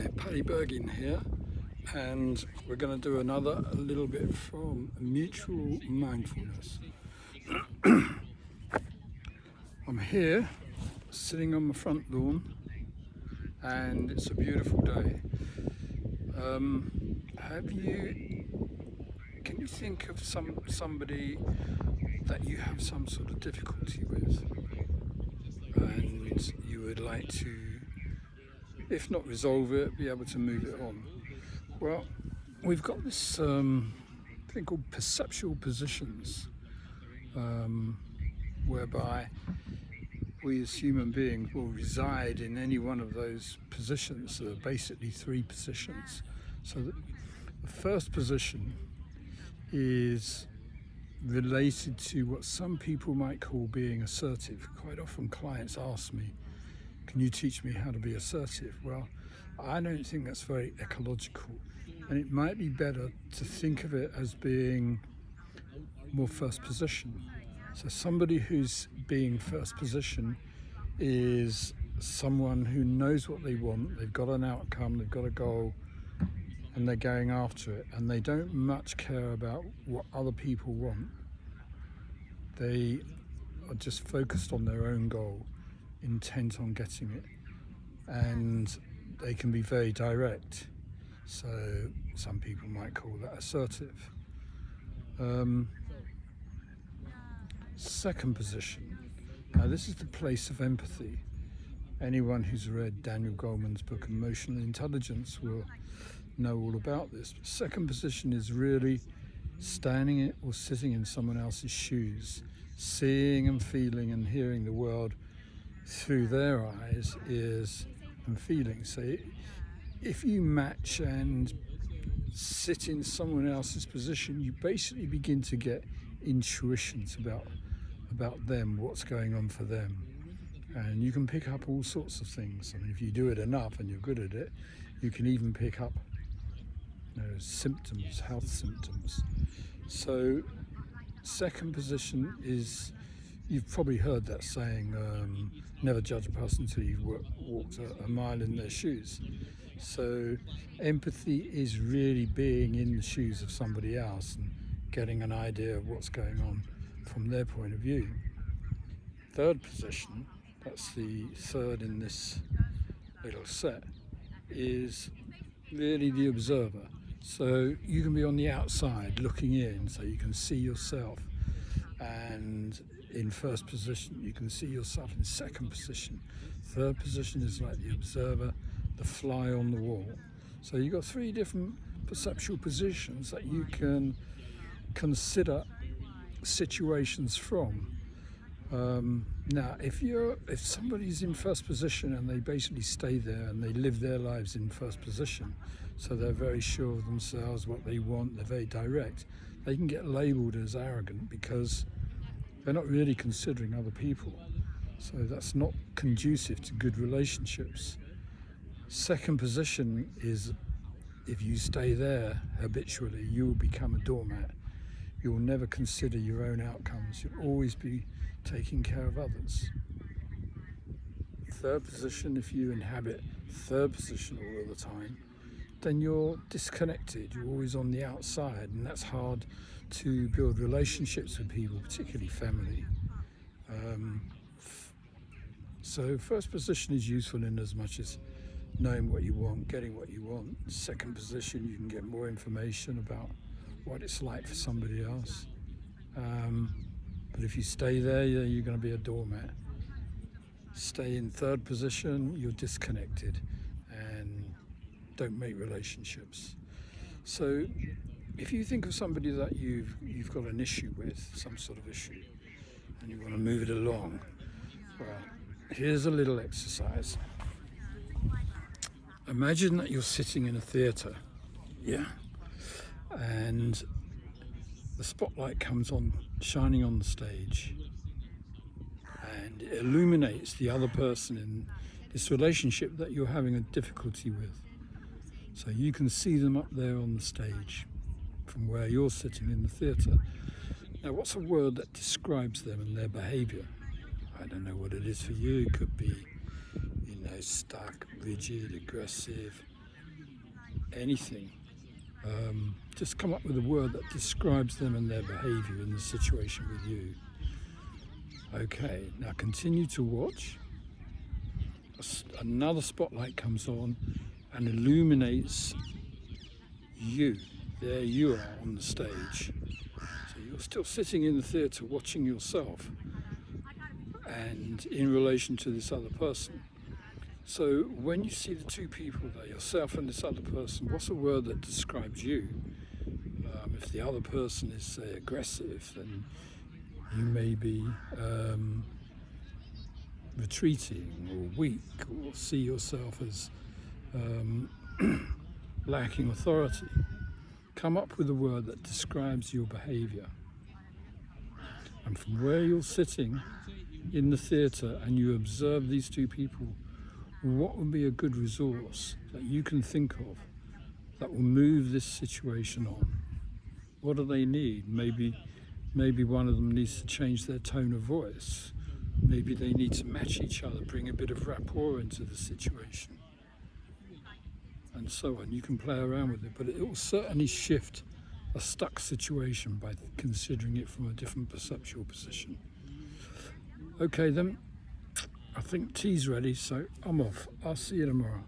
Hi, Paddy Bergin here, and we're going to do a little bit from Mutual Mindfulness. I'm here, sitting on the front lawn, and it's a beautiful day. Can you think of somebody that you have some sort of difficulty with, and you would like to, if not resolve it, be able to move it on? Well, we've got this thing called perceptual positions, whereby we as human beings will reside in any one of those positions. So there are basically three positions. So the first position is related to what some people might call being assertive. Quite often clients ask me, can you teach me how to be assertive? Well, I don't think that's very ecological, and it might be better to think of it as being more first position. So somebody who's being first position is someone who knows what they want, they've got an outcome, they've got a goal, and they're going after it, and they don't much care about what other people want. They are just focused on their own goal, intent on getting it, and they can be very direct. So some people might call that assertive. Second position. Now this is the place of empathy. Anyone who's read Daniel Goleman's book Emotional Intelligence will know all about this. But second position is really standing or sitting in someone else's shoes, seeing and feeling and hearing the world through their eyes, ears and feelings. So if you match and sit in someone else's position, you basically begin to get intuitions about them, what's going on for them. And you can pick up all sorts of things. I mean, if you do it enough and you're good at it, you can even pick up symptoms, health symptoms. So second position is, you've probably heard that saying, never judge a person until you've walked a mile in their shoes. So empathy is really being in the shoes of somebody else and getting an idea of what's going on from their point of view. Third position, that's the third in this little set, is really the observer. So you can be on the outside looking in, so you can see yourself, and in first position you can see yourself in second position. Third position is like the observer, the fly on the wall. So you've got three different perceptual positions that you can consider situations from. Now, if somebody's in first position and they basically stay there and they live their lives in first position, so they're very sure of themselves, what they want, they're very direct, they can get labelled as arrogant because they're not really considering other people. So that's not conducive to good relationships. Second position is, if you stay there habitually, you will become a doormat. You'll never consider your own outcomes. You'll always be taking care of others. Third position, if you inhabit third position all of the time, then you're disconnected. You're always on the outside, and that's hard to build relationships with people, particularly family. So first position is useful in as much as knowing what you want, getting what you want. Second position, you can get more information about what it's like for somebody else. But if you stay there, you're going to be a doormat. Stay in third position, you're disconnected and don't make relationships. So if you think of somebody that you've got an issue with, some sort of issue, and you want to move it along, well, here's a little exercise. Imagine that you're sitting in a theatre, and the spotlight comes on, shining on the stage, and it illuminates the other person in this relationship that you're having a difficulty with. So you can see them up there on the stage from where you're sitting in the theatre. Now, what's a word that describes them and their behaviour? I don't know what it is for you. It could be, stuck, rigid, aggressive, anything. Just come up with a word that describes them and their behaviour in the situation with you. Okay, now continue to watch. Another spotlight comes on and illuminates you. There you are on the stage. So you're still sitting in the theatre watching yourself and in relation to this other person. So when you see the two people there, yourself and this other person, what's a word that describes you? If the other person is, say, aggressive, then you may be retreating or weak, or see yourself as lacking authority. Come up with a word that describes your behaviour. And from where you're sitting in the theatre and you observe these two people, what would be a good resource that you can think of that will move this situation on? What do they need? Maybe one of them needs to change their tone of voice. Maybe they need to match each other, bring a bit of rapport into the situation, and so on. You can play around with it, but it will certainly shift a stuck situation by considering it from a different perceptual position. Okay then, I think tea's ready, so I'm off. I'll see you tomorrow.